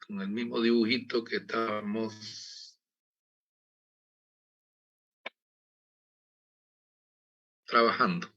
con el mismo dibujito que estábamos trabajando.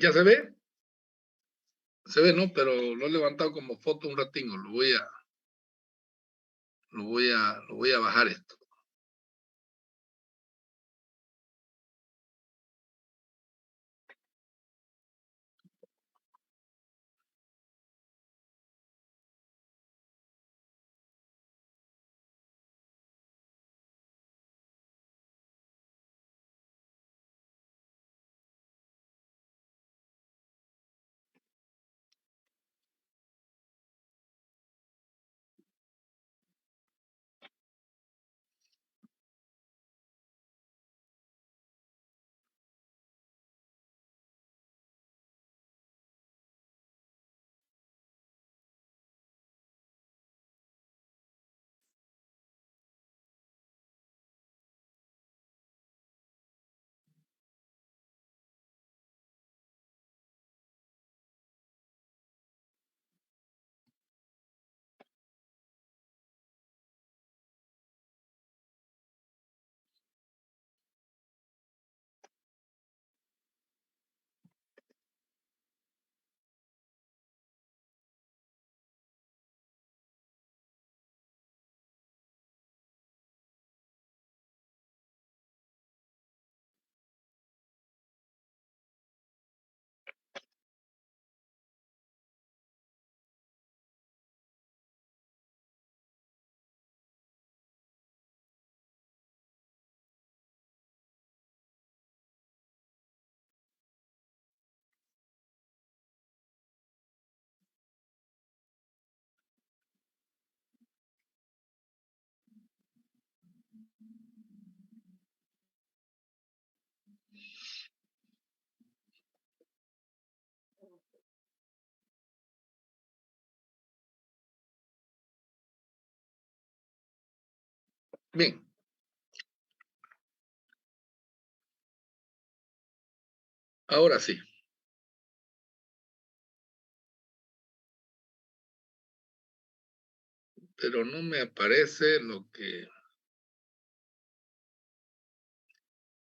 ¿Ya se ve? Se ve, ¿no? Pero lo he levantado como foto un ratingo. Lo voy a bajar esto. Bien. Ahora sí. Pero no me aparece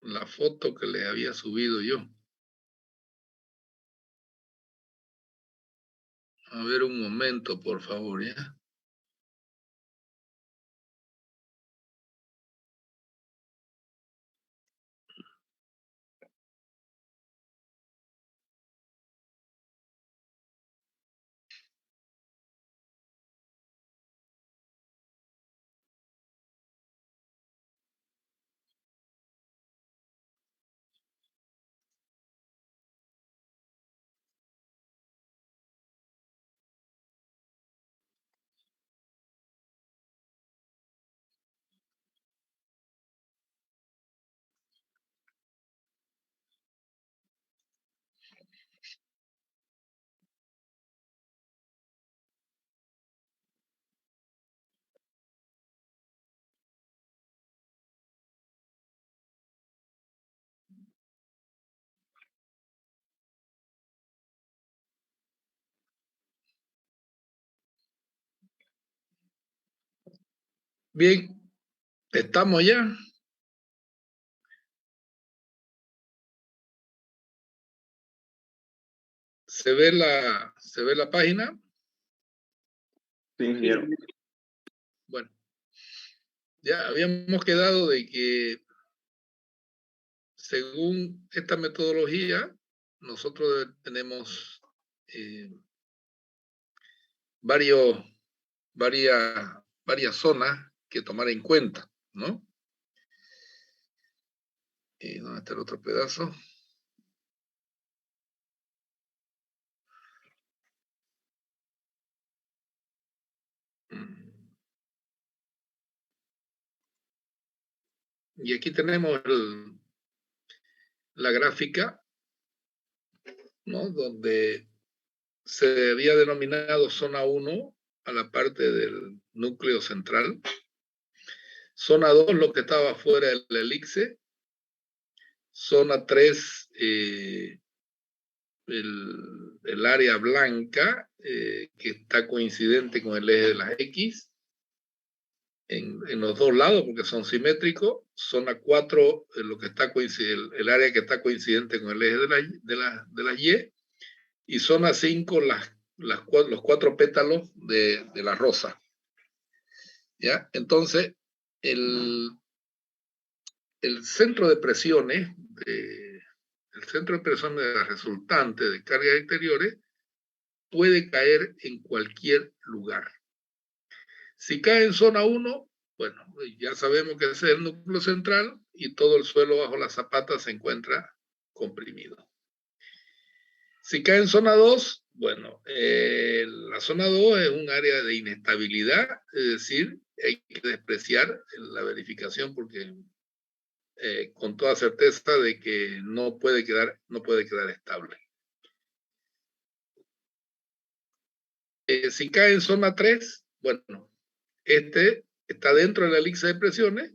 la foto que le había subido yo. A ver un momento, por favor, ¿ya? Bien, estamos ya. ¿Se ve la página? Sí, ingeniero. Bueno, ya habíamos quedado de que según esta metodología, nosotros tenemos varias zonas que tomar en cuenta, ¿no? ¿Dónde está el otro pedazo? Y aquí tenemos la gráfica, ¿no? Donde se había denominado zona 1 a la parte del núcleo central. Zona 2, lo que estaba fuera del elixir. Zona 3, el área blanca, que está coincidente con el eje de las X. En los dos lados, porque son simétricos. Zona 4, lo que está el área que está coincidente con el eje de la Y. Y zona 5, los 4 pétalos de la rosa. ¿Ya? Entonces, el centro de presiones, el centro de presiones de la resultante de cargas exteriores puede caer en cualquier lugar. Si cae en zona 1, bueno, ya sabemos que ese es el núcleo central y todo el suelo bajo la zapata se encuentra comprimido. Si cae en zona 2, bueno, la zona 2 es un área de inestabilidad, es decir, hay que despreciar la verificación porque con toda certeza de que no puede quedar estable. Si cae en zona 3, bueno, este está dentro de la elixir de presiones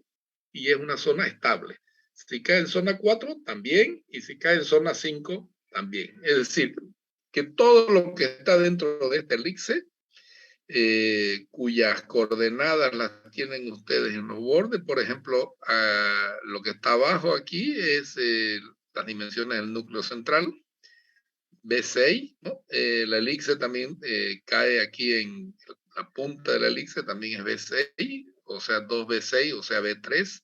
y es una zona estable. Si cae en zona 4, también, y si cae en zona 5, también. Es decir, que todo lo que está dentro de este elixir, cuyas coordenadas las tienen ustedes en los bordes, por ejemplo, lo que está abajo aquí es las dimensiones del núcleo central, B6, ¿no? La elixir también cae aquí en la punta de la elixir, también es B6, o sea, 2B6, o sea, B3,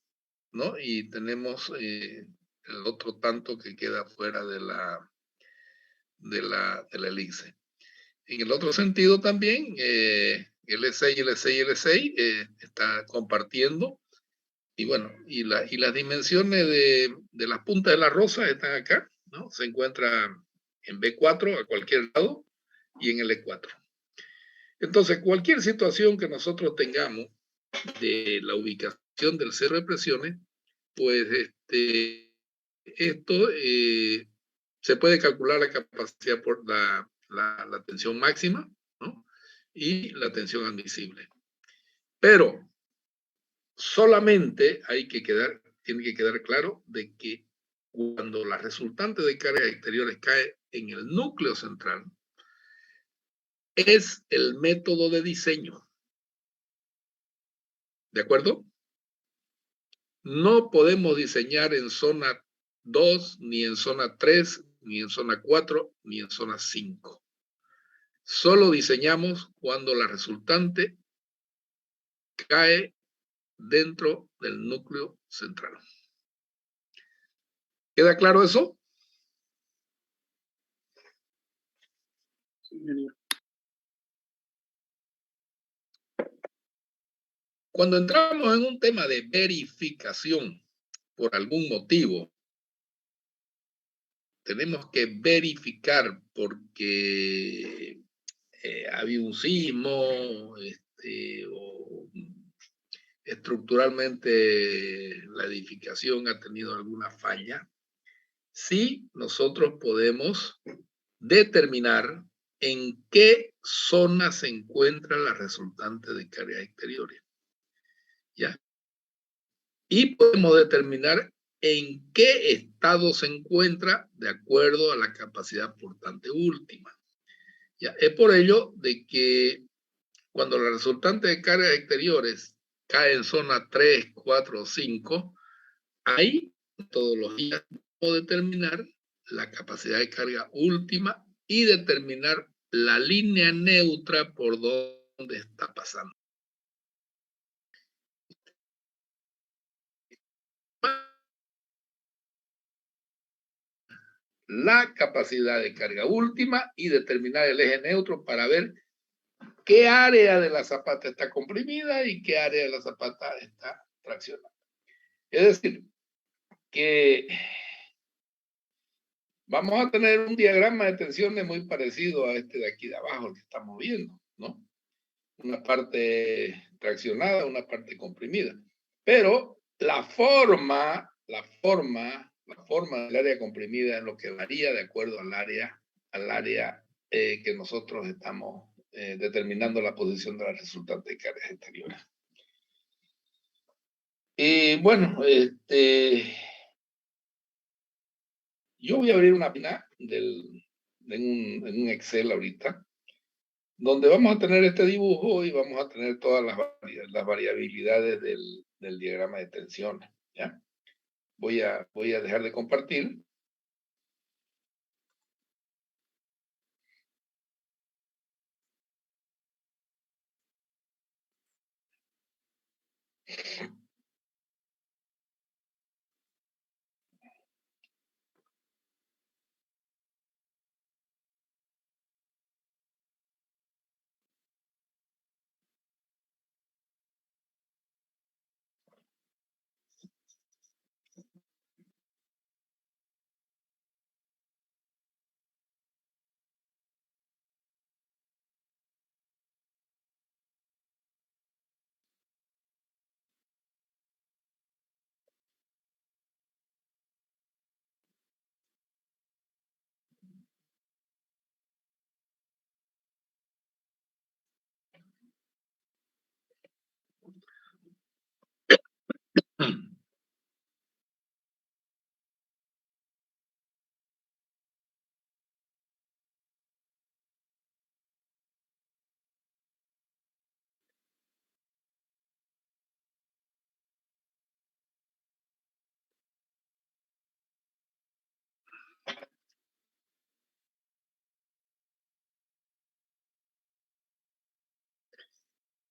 ¿no? Y tenemos el otro tanto que queda fuera de la elixir. En el otro sentido también, L6, L6, L6 está compartiendo. Y bueno, y las dimensiones de las puntas de la rosa están acá, ¿no? Se encuentra en B4 a cualquier lado y en L4. Entonces, cualquier situación que nosotros tengamos de la ubicación del cerro de presiones, pues esto se puede calcular la capacidad por la tensión máxima, ¿no? Y la tensión admisible. Pero solamente tiene que quedar claro de que cuando la resultante de cargas exteriores cae en el núcleo central, es el método de diseño. ¿De acuerdo? No podemos diseñar en zona 2, ni en zona 3, ni en zona 4, ni en zona 5. Solo diseñamos cuando la resultante cae dentro del núcleo central. ¿Queda claro eso? Cuando entramos en un tema de verificación, por algún motivo, tenemos que verificar porque ha habido un sismo, o estructuralmente la edificación ha tenido alguna falla, sí nosotros podemos determinar en qué zona se encuentra la resultante de cargas exteriores. ¿Ya? Y podemos determinar en qué estado se encuentra de acuerdo a la capacidad portante última. ¿Ya? Es por ello de que cuando la resultante de cargas exteriores cae en zona 3, 4 o 5, ahí todos los días podemos determinar la capacidad de carga última y determinar la línea neutra por donde está pasando. La capacidad de carga última y determinar el eje neutro para ver qué área de la zapata está comprimida y qué área de la zapata está traccionada. Es decir, que vamos a tener un diagrama de tensiones muy parecido a este de aquí de abajo, el que estamos viendo, ¿no? Una parte traccionada, una parte comprimida. Pero la forma del área comprimida es lo que varía de acuerdo al área que nosotros estamos determinando la posición de la resultante de cargas exteriores. Y bueno, yo voy a abrir una página en un Excel ahorita, donde vamos a tener este dibujo y vamos a tener todas las variabilidades del diagrama de tensiones, ¿ya? Voy a dejar de compartir.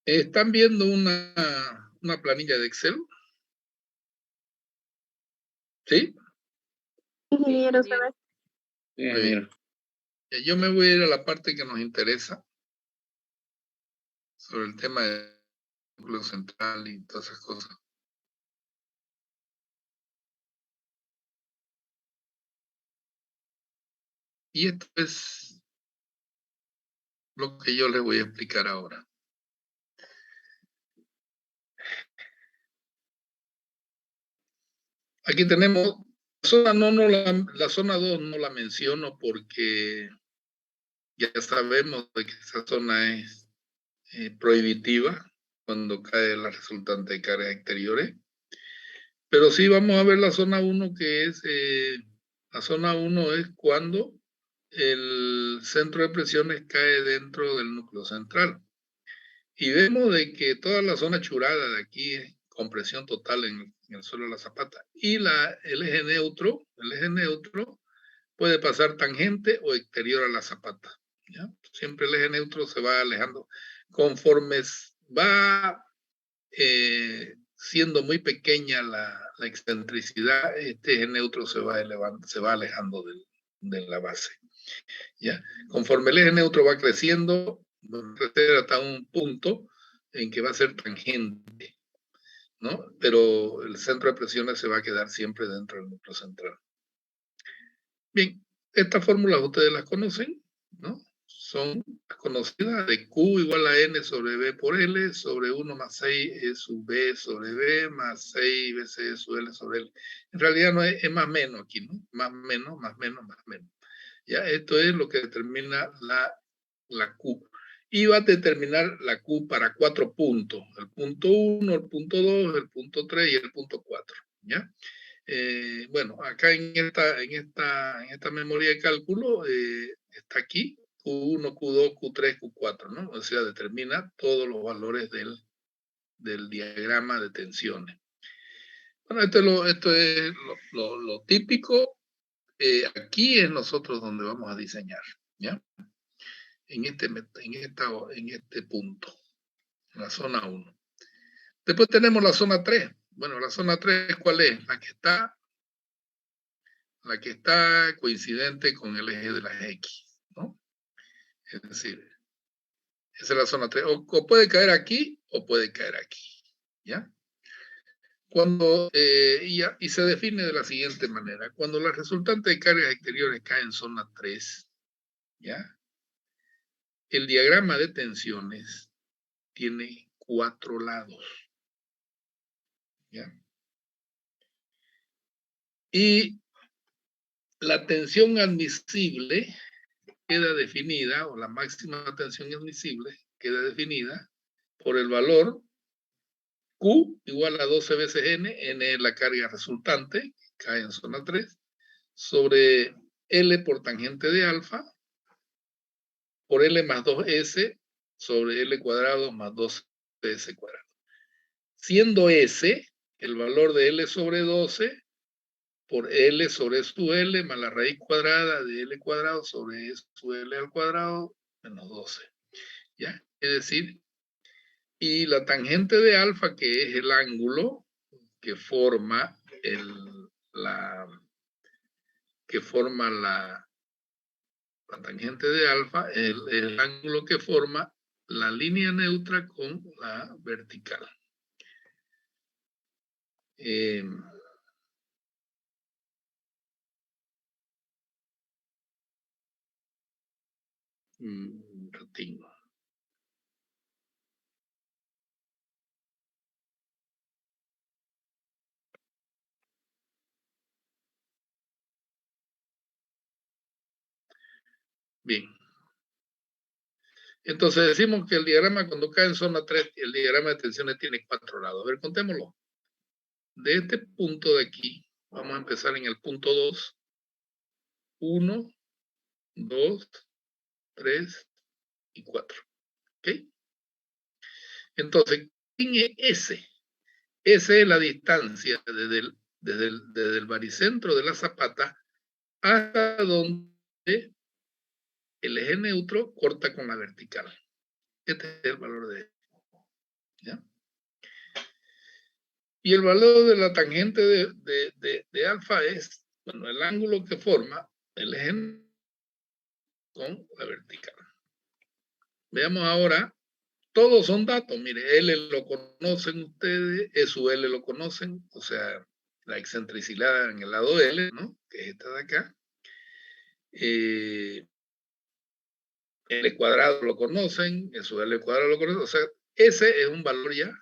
¿Están viendo una planilla de Excel? ¿Sí? Ingeniero, se ve. Muy bien. Yo me voy a ir a la parte que nos interesa sobre el tema del núcleo central y todas esas cosas. Y esto es lo que yo les voy a explicar ahora. Aquí tenemos la zona 2 no la menciono porque ya sabemos de que esa zona es prohibitiva cuando cae la resultante de cargas exteriores. Pero sí vamos a ver la zona 1 que es, la zona 1 es cuando el centro de presiones cae dentro del núcleo central. Y vemos de que toda la zona churada de aquí es compresión total en el suelo de la zapata. Y el eje neutro puede pasar tangente o exterior a la zapata, ¿ya? Siempre el eje neutro se va alejando. Conforme va siendo muy pequeña la excentricidad, este eje neutro se va elevando, se va alejando de la base, ¿ya? Conforme el eje neutro va creciendo, va a crecer hasta un punto en que va a ser tangente, ¿no? Pero el centro de presiones se va a quedar siempre dentro del núcleo central. Bien, estas fórmulas ustedes las conocen, ¿no? Son conocidas de Q igual a N sobre B por L sobre 1 más 6 E sub B sobre B más 6 BC sub L sobre L. En realidad no es más menos aquí, ¿no? Más menos, más menos, más menos. Ya, esto es lo que determina la Q. Y va a determinar la Q para 4 puntos. El punto 1, el punto 2, el punto 3 y el punto 4. ¿Ya? Bueno, acá en esta memoria de cálculo está aquí Q1, Q2, Q3, Q4, ¿no? O sea, determina todos los valores del diagrama de tensiones. Bueno, esto es lo típico. Aquí es nosotros donde vamos a diseñar, ¿ya? En este punto, en la zona 1. Después tenemos la zona 3. Bueno, la zona 3, ¿cuál es? La que está coincidente con el eje de las X, ¿no? Es decir, esa es la zona 3. O puede caer aquí o puede caer aquí, ¿ya? Cuando, y se define de la siguiente manera. Cuando la resultante de cargas exteriores cae en zona 3, ¿ya? El diagrama de tensiones tiene 4 lados, ¿ya? Y la tensión admisible queda definida, o la máxima tensión admisible queda definida por el valor Q igual a 12 veces N es la carga resultante, cae en zona 3, sobre L por tangente de alfa, por L más 2S sobre L cuadrado más 2S cuadrado. Siendo S el valor de L sobre 12 por L sobre su L más la raíz cuadrada de L cuadrado sobre su L al cuadrado menos 12. ¿Ya? Es decir, y la tangente de alfa, que es el ángulo que forma la tangente de alfa, el ángulo que forma la línea neutra con la vertical. Retengo. Bien. Entonces decimos que el diagrama cuando cae en zona 3, el diagrama de tensiones tiene 4 lados. A ver, contémoslo. De este punto de aquí, vamos a empezar en el punto 2. 1, 2, 3 y 4. ¿Ok? Entonces, ¿quién es ese? Esa es la distancia desde el baricentro de la zapata hasta donde el eje neutro corta con la vertical. Este es el valor de ¿ya? Y el valor de la tangente de alfa es, bueno, el ángulo que forma el eje con la vertical. Veamos ahora, todos son datos. Mire, L lo conocen ustedes, su L lo conocen, o sea, la excentricidad en el lado L, ¿no? Que es esta de acá. L cuadrado lo conocen, su L cuadrado lo conocen, o sea, ese es un valor ya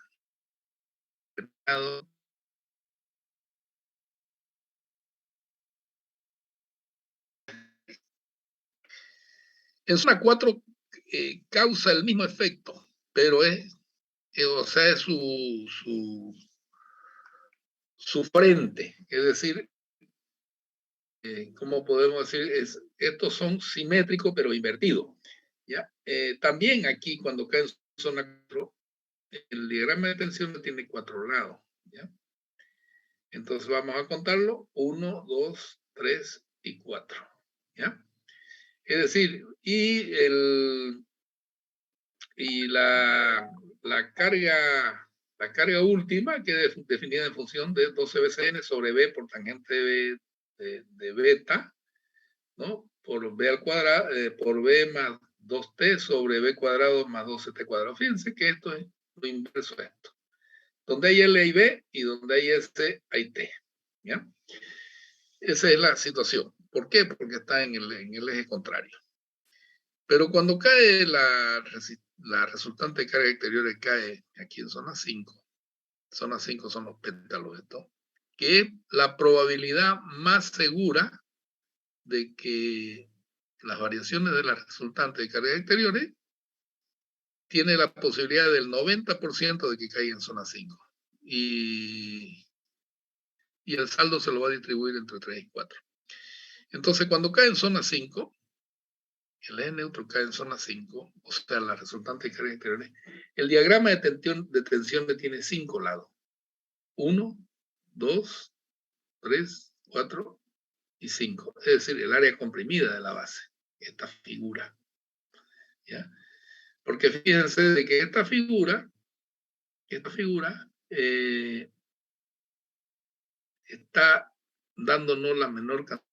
en zona 4 causa el mismo efecto, pero es, o sea, es su frente, es decir, ¿cómo podemos decir? Estos son simétricos pero invertidos. ¿Ya? También aquí cuando cae en zona 4, el diagrama de tensión tiene 4 lados. ¿Ya? Entonces vamos a contarlo, 1, 2, 3 y 4. ¿Ya? Es decir, y la carga última queda definida en función de 12 veces n sobre b por tangente de beta, ¿no? Por b al cuadrado, por b más 2t sobre b cuadrado más 12t cuadrado. Fíjense que esto es lo inverso de esto. Donde hay L y B y donde hay S hay T. ¿Ya? Esa es la situación. ¿Por qué? Porque está en el eje contrario. Pero cuando cae la resultante de carga exterior cae aquí en zona 5. Zona 5 son los pétalos de esto. Que es la probabilidad más segura de que las variaciones de la resultante de carga exteriores tiene la posibilidad del 90% de que caiga en zona 5. Y el saldo se lo va a distribuir entre 3 y 4. Entonces, cuando cae en zona 5, el eje neutro cae en zona 5, o sea, la resultante de cargas exteriores, el diagrama de tensión tiene 5 lados. 1, 2, 3, 4 y 5. Es decir, el área comprimida de la base, esta figura. ¿Ya? Porque fíjense de que esta figura está dándonos la menor cantidad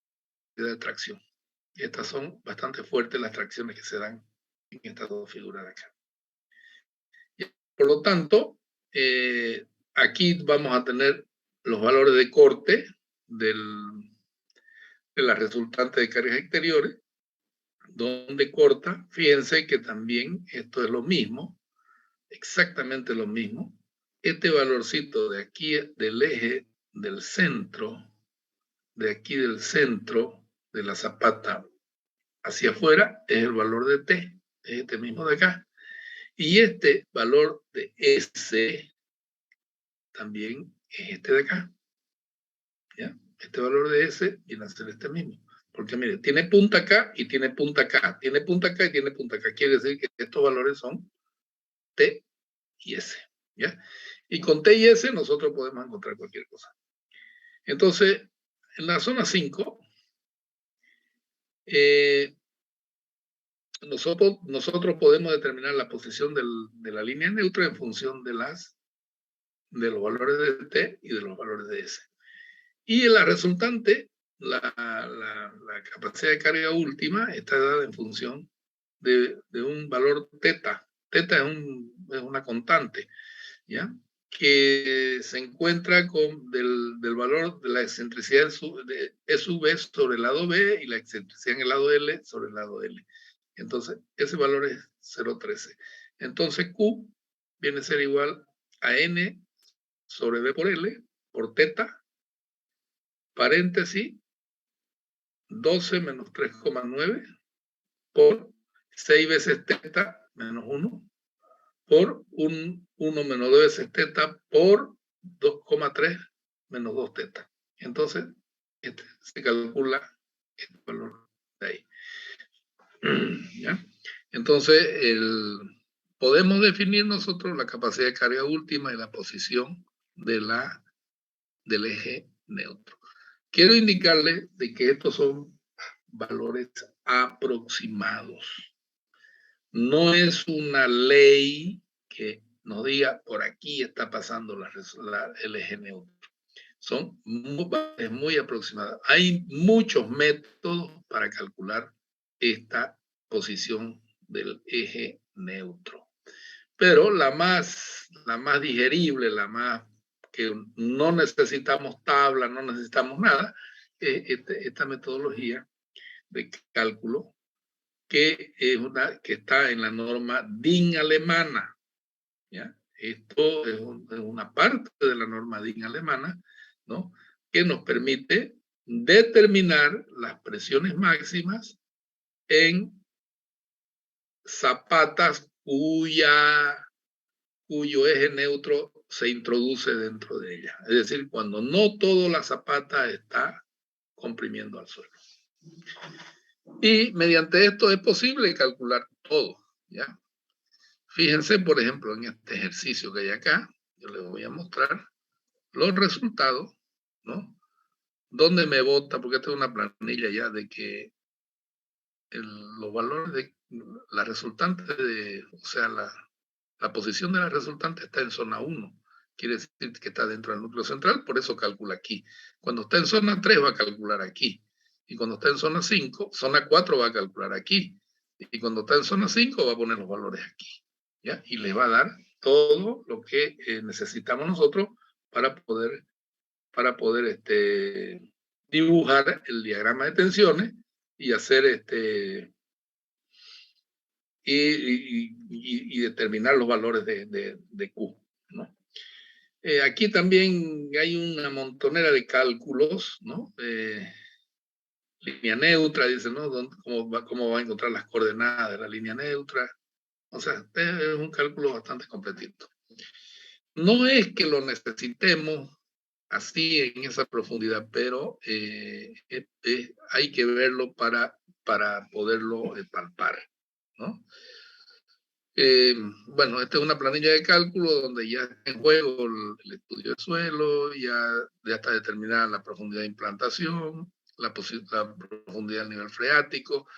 de tracción. Estas son bastante fuertes las tracciones que se dan en estas dos figuras de acá. Por lo tanto, aquí vamos a tener los valores de corte de la resultante de cargas exteriores, donde corta. Fíjense que también esto es lo mismo, exactamente lo mismo. Este valorcito de aquí del eje del centro, de aquí del centro de la zapata hacia afuera, es el valor de T, es este mismo de acá. Y este valor de S también es este de acá. ¿Ya? Este valor de S viene a ser este mismo. Porque mire, tiene punta acá y tiene punta acá. Tiene punta acá y tiene punta acá. Quiere decir que estos valores son T y S. ¿Ya? Y con T y S nosotros podemos encontrar cualquier cosa. Entonces, en la zona 5, nosotros podemos determinar la posición de la línea neutra en función de los valores de T y de los valores de S. Y en la resultante, la capacidad de carga última está dada en función de un valor teta. Teta es una constante, ¿ya? Que se encuentra del valor de la excentricidad de E sub B sobre el lado B y la excentricidad en el lado L sobre el lado L. Entonces, ese valor es 0,13. Entonces, Q viene a ser igual a N sobre B por L, por teta, paréntesis, 12 menos 3,9 por 6 veces teta menos 1 por 1 menos 2 veces teta por 2,3 menos 2 teta. Entonces, se calcula este valor de ahí. ¿Ya? Entonces, podemos definir nosotros la capacidad de carga última y la posición del eje neutro. Quiero indicarle de que estos son valores aproximados. No es una ley que nos diga por aquí está pasando el eje neutro. Es muy aproximada. Hay muchos métodos para calcular esta posición del eje neutro. Pero la más digerible, la más que no necesitamos tabla, no necesitamos nada, esta metodología de cálculo que está en la norma DIN alemana. ¿Ya? Esto es una parte de la norma DIN alemana, ¿no? Que nos permite determinar las presiones máximas en zapatas cuyo eje neutro se introduce dentro de ella. Es decir, cuando no toda la zapata está comprimiendo al suelo. Y mediante esto es posible calcular todo, ¿ya? Fíjense, por ejemplo, en este ejercicio que hay acá, yo les voy a mostrar los resultados, ¿no? Donde me bota, porque esta es una planilla ya de que los valores de la resultante o sea, la posición de la resultante está en zona 1. Quiere decir que está dentro del núcleo central, por eso calcula aquí. Cuando está en zona 3 va a calcular aquí. Y cuando está en zona 5, zona 4 va a calcular aquí. Y cuando está en zona 5 va a poner los valores aquí. ¿Ya? Y le va a dar todo lo que necesitamos nosotros para poder dibujar el diagrama de tensiones y hacer y determinar los valores de Q, ¿no? Aquí también hay una montonera de cálculos, ¿no? Línea neutra, dice, ¿no? ¿Cómo va a encontrar las coordenadas de la línea neutra? O sea, es un cálculo bastante completito. No es que lo necesitemos así en esa profundidad, pero hay que verlo para para poderlo palpar, ¿no? Bueno, esta es una planilla de cálculo donde ya está en juego el estudio de suelo, ya está determinada la profundidad de implantación, la profundidad del nivel freático.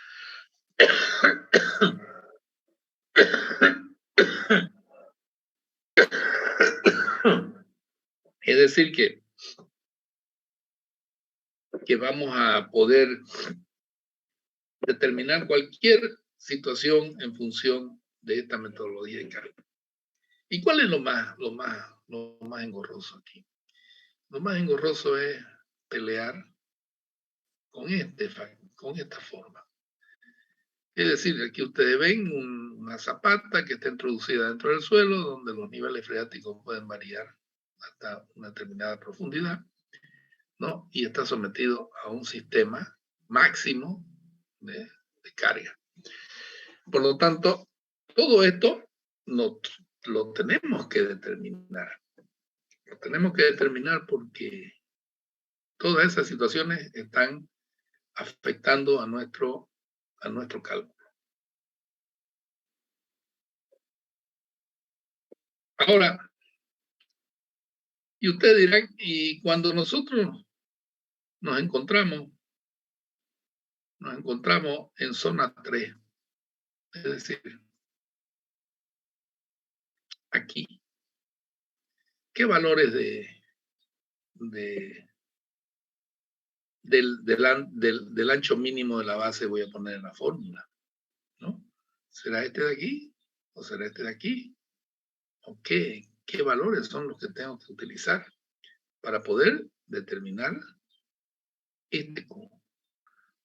Es decir, que vamos a poder determinar cualquier situación en función de esta metodología de cálculo. ¿Y cuál es lo más engorroso aquí? Lo más engorroso es pelear con esta forma. Es decir, aquí ustedes ven una zapata que está introducida dentro del suelo, donde los niveles freáticos pueden variar hasta una determinada profundidad, ¿no? Y está sometido a un sistema máximo de carga. Por lo tanto, todo esto lo tenemos que determinar. Lo tenemos que determinar porque todas esas situaciones están afectando a nuestro cálculo. Ahora, y ustedes dirán, y cuando nosotros nos encontramos en zona 3, es decir, aquí, ¿qué valores del ancho mínimo de la base voy a poner en la fórmula? ¿No? ¿Será este de aquí o será este de aquí? ¿O qué valores son los que tengo que utilizar para poder determinar este cubo?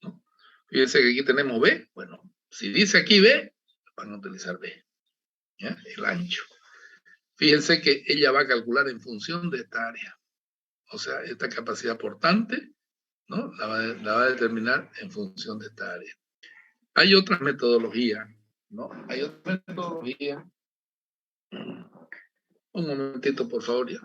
¿No? Fíjense que aquí tenemos B. Bueno, si dice aquí B, van a utilizar B, ¿ya? El ancho. Fíjense que ella va a calcular en función de esta área. O sea, esta capacidad portante, ¿no? La va a determinar en función de esta área. Hay otras metodologías, ¿no? Hay otra metodología. Un momentito, por favor, ya.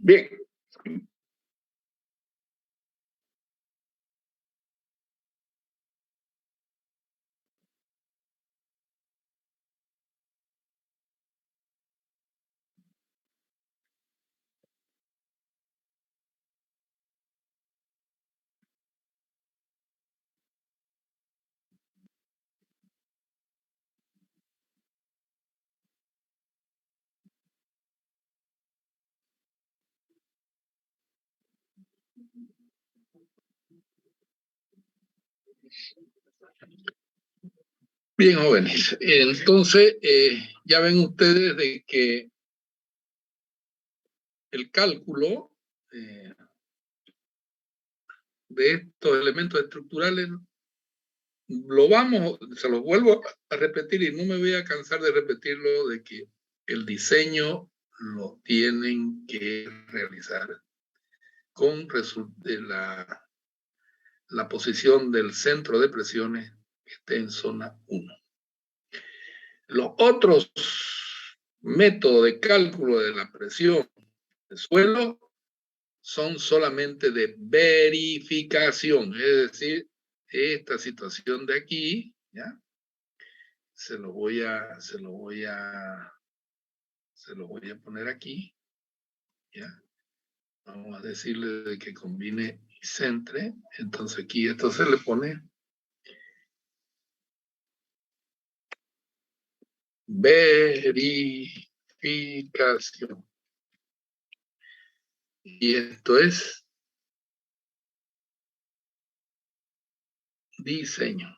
Bien. Bien, jóvenes. Entonces, ya ven ustedes de que el cálculo de estos elementos estructurales se los vuelvo a repetir y no me voy a cansar de repetirlo, de que el diseño lo tienen que realizar con la posición del centro de presiones que esté en zona 1. Los otros métodos de cálculo de la presión del suelo son solamente de verificación, es decir, esta situación de aquí, ¿ya? Se lo voy a poner aquí, ¿ya? Vamos a decirle de que combine y centre, entonces aquí esto se le pone verificación. Y esto es diseño.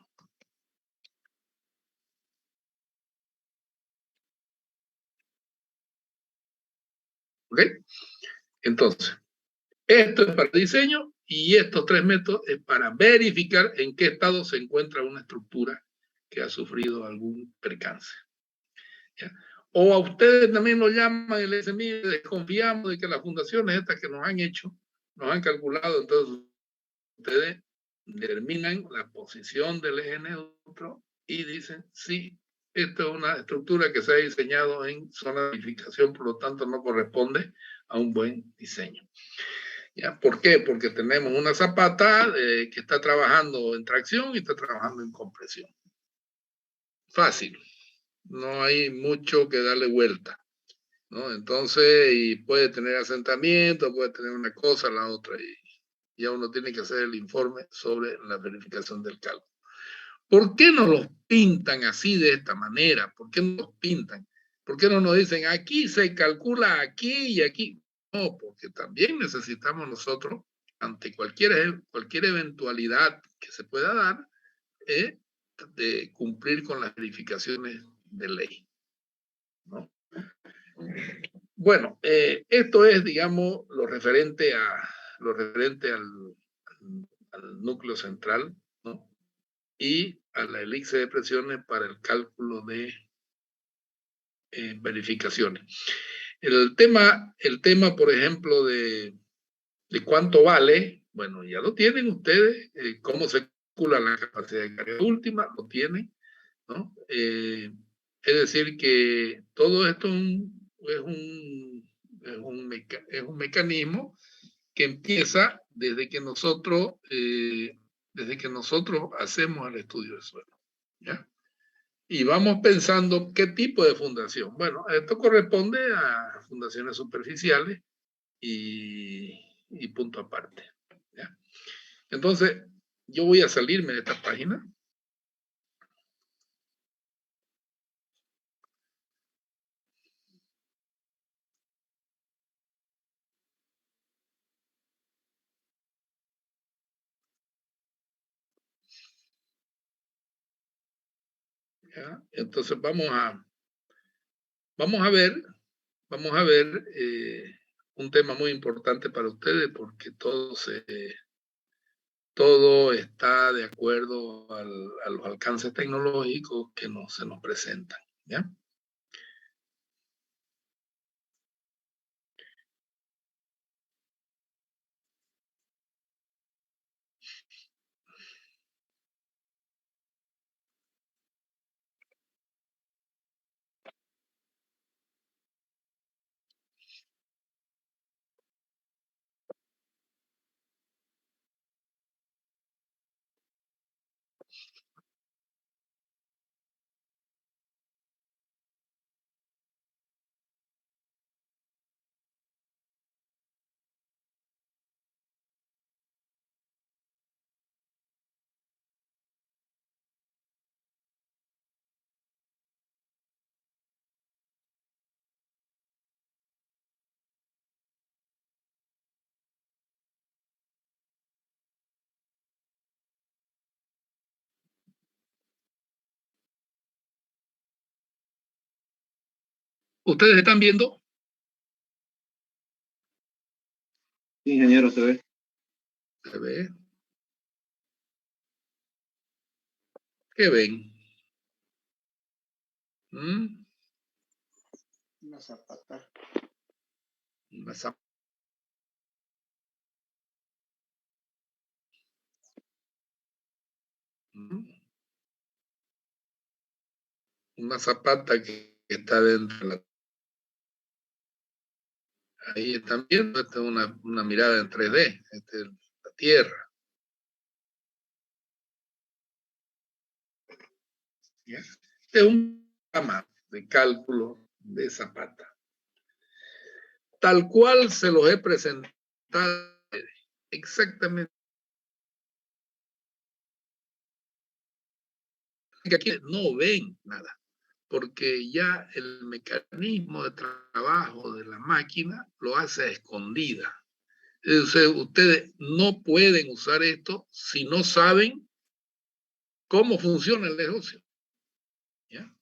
¿Ok? Entonces, esto es para diseño y estos 3 métodos es para verificar en qué estado se encuentra una estructura que ha sufrido algún percance. ¿Ya? O a ustedes también lo llaman y le dicen, mire, desconfiamos de que las fundaciones estas que nos han hecho, nos han calculado, entonces ustedes determinan la posición del eje neutro y dicen, sí, esta es una estructura que se ha diseñado en zona de verificación, por lo tanto no corresponde a un buen diseño. ¿Ya? ¿Por qué? Porque tenemos una zapata que está trabajando en tracción y está trabajando en compresión. Fácil. No hay mucho que darle vuelta, ¿no? Entonces, y puede tener asentamiento, puede tener una cosa, la otra, y ya uno tiene que hacer el informe sobre la verificación del cálculo. ¿Por qué no los pintan así de esta manera? ¿Por qué no los pintan? ¿Por qué no nos dicen aquí se calcula aquí y aquí? No, porque también necesitamos nosotros, ante cualquier eventualidad que se pueda dar, de cumplir con las verificaciones de ley, ¿no? Bueno, esto es, digamos, lo referente al núcleo central, ¿no? Y a la elipse de presiones para el cálculo de verificaciones. El tema, por ejemplo, de cuánto vale, bueno, ya lo tienen ustedes, cómo se calcula la capacidad de carga última, lo tienen, ¿no? Es decir, que todo esto es un mecanismo que empieza desde que nosotros hacemos el estudio de suelo, ¿ya? Y vamos pensando qué tipo de fundación. Bueno, esto corresponde a fundaciones superficiales y punto aparte, ¿ya? Entonces, yo voy a salirme de esta página. ¿Ya? Entonces vamos a ver un tema muy importante para ustedes porque todo está de acuerdo a los alcances tecnológicos que se nos presentan, ¿ya? ¿Ustedes están viendo? Ingeniero, se ve. ¿Se ve? ¿Qué ven? ¿Mm? Una zapata. Una zapata. Una zapata que está dentro de la... Ahí están viendo, esta es una mirada en 3D, esta es la Tierra. ¿Ya? Este es un programa de cálculo de Zapata. Tal cual se los he presentado, exactamente. Que aquí no ven nada, porque ya el mecanismo de trabajo de la máquina lo hace a escondida. Entonces, ustedes no pueden usar esto si no saben cómo funciona el negocio. ¿Ya?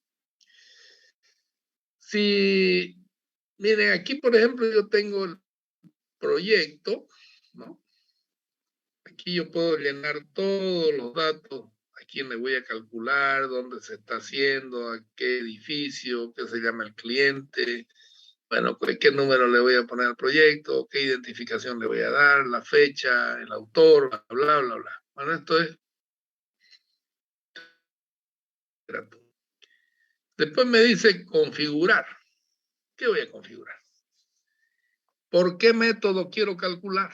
Si, miren, aquí por ejemplo yo tengo el proyecto, ¿no? Aquí yo puedo llenar todos los datos, a quién le voy a calcular, dónde se está haciendo, a qué edificio, qué se llama el cliente, bueno, pues qué número le voy a poner al proyecto, qué identificación le voy a dar, la fecha, el autor, bla, bla, bla, bla. Bueno, esto es... Después me dice configurar. ¿Qué voy a configurar? ¿Por qué método quiero calcular?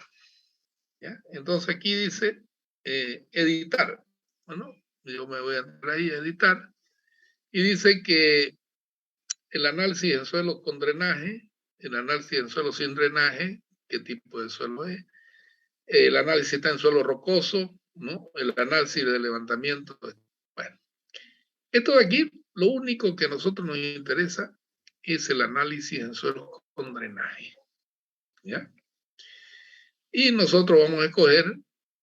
¿Ya? Entonces aquí dice editar. Bueno, yo me voy a entrar ahí a editar. Y dice que el análisis en suelos con drenaje, el análisis en suelos sin drenaje, qué tipo de suelo es, el análisis está en suelo rocoso, ¿no? El análisis de levantamiento. Bueno, esto de aquí, lo único que a nosotros nos interesa es el análisis en suelos con drenaje. ¿Ya? Y nosotros vamos a escoger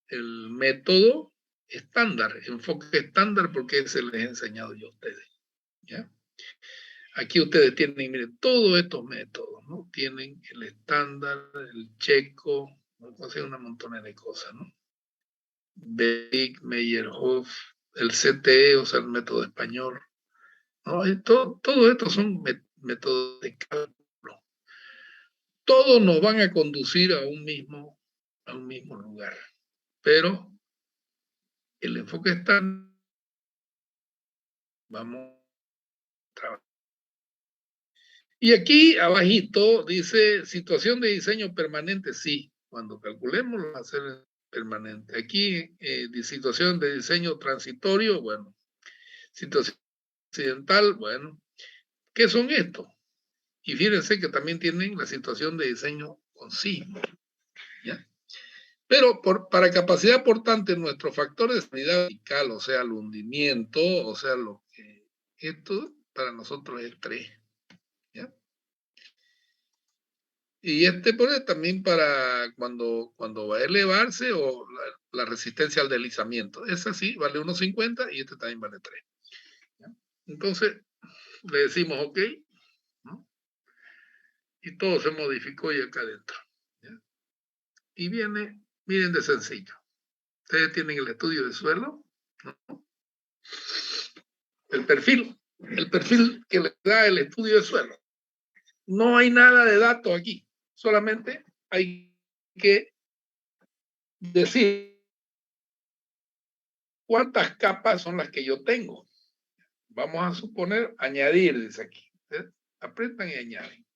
el método estándar, enfoque estándar, porque ese les he enseñado yo a ustedes. ¿Ya? Aquí ustedes tienen, miren, todos estos métodos, ¿no? Tienen el estándar, el checo, ¿no? Hacer una montón de cosas, ¿no? Beck, Meyerhoff, el CTE, o sea, el método español, ¿no? Y todos estos son métodos de cálculo. Todos nos van a conducir a un mismo lugar, pero el enfoque está, vamos a trabajar. Y aquí abajito dice situación de diseño permanente, sí, cuando calculemos lo va a hacer permanente. Aquí situación de diseño transitorio, bueno, situación accidental, bueno, ¿qué son estos? Y fíjense que también tienen la situación de diseño con sismo, ¿ya? Pero para capacidad portante, nuestro factor de sanidad vertical, o sea, el hundimiento, o sea, lo que esto para nosotros es 3. ¿Ya? Y pues, también para cuando va a elevarse o la resistencia al deslizamiento. Esa sí vale 1.50 y este también vale 3. ¿Ya? Entonces, le decimos OK, ¿no? Y todo se modificó y acá adentro. ¿Ya? Y viene, miren de sencillo. Ustedes tienen el estudio de suelo, ¿no? El perfil que le da el estudio de suelo. No hay nada de datos aquí, solamente hay que decir cuántas capas son las que yo tengo. Vamos a suponer, añadir, dice aquí. Aprietan y añaden.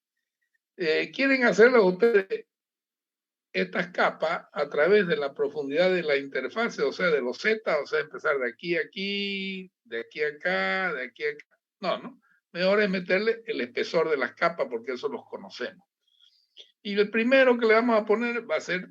Quieren hacerlo ustedes estas capas a través de la profundidad de la interfase, o sea, de los Z, o sea, empezar de aquí a aquí, de aquí a acá, de aquí a acá. No. Mejor es meterle el espesor de las capas porque eso los conocemos. Y el primero que le vamos a poner va a ser